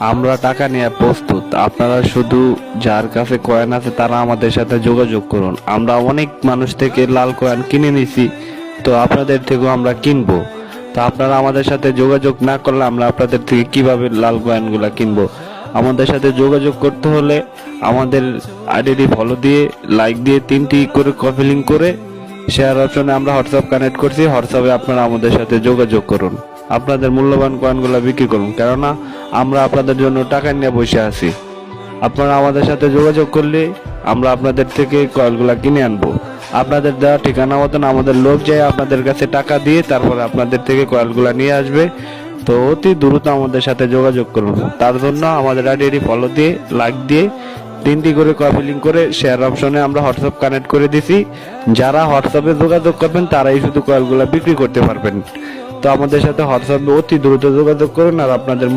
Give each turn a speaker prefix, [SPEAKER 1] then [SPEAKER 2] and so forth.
[SPEAKER 1] আমরা টাকা নিয়ে প্রস্তুত। আপনারা শুধু যার কাছে কয়েন আছে তারা আমাদের সাথে যোগাযোগ করুন। আমরা অনেক মানুষ থেকে লাল কয়েন কিনে নিছি, তো আপনাদের থেকেও আমরা কিনবো। তো আপনারা আমাদের সাথে যোগাযোগ না করলে আমরা আপনাদের থেকে কিভাবে লাল কয়েনগুলা কিনবো? আমাদের সাথে যোগাযোগ করতে হলে আমাদের আইডি ফলো দিয়ে, লাইক দিয়ে, 3টি করে কপি লিঙ্ক করে শেয়ার অপশনে আমরা হোয়াটসঅ্যাপ কানেক্ট করছি। হোয়াটসঅ্যাপে আপনারা আমাদের সাথে যোগাযোগ করুন, আপনাদের মূল্যবান কয়েনগুলো বিক্রি করুন, কেননা আমরা আপনাদের জন্য টাকা নিয়ে বসে আছি। আপনারা আমাদের সাথে যোগাযোগ করলে আমরা আপনাদের থেকে কয়েনগুলো কিনে আনবো। আপনাদের দেওয়া ঠিকানা মতন আমাদের লোক যায় আপনাদের কাছে টাকা দিয়ে তারপরে আপনাদের থেকে কয়েনগুলো নিয়ে আসবে। তো অতি দ্রুত আমাদের সাথে যোগাযোগ করুন। তার জন্য আমাদের আইডি ফলো দিয়ে, লাইক দিয়ে, 3টি করে কপি লিঙ্ক করে শেয়ার অপশনে আমরা হোয়াটসঅ্যাপ কানেক্ট করে দিছি। যারা হোয়াটসঅ্যাপে যোগাযোগ করবেন তারাই শুধু কয়েনগুলো বিক্রি করতে পারবেন। তো আমাদের সাথে হোয়াটসঅ্যাপে অতি দ্রুত যোগাযোগ করুন আর আপনাদের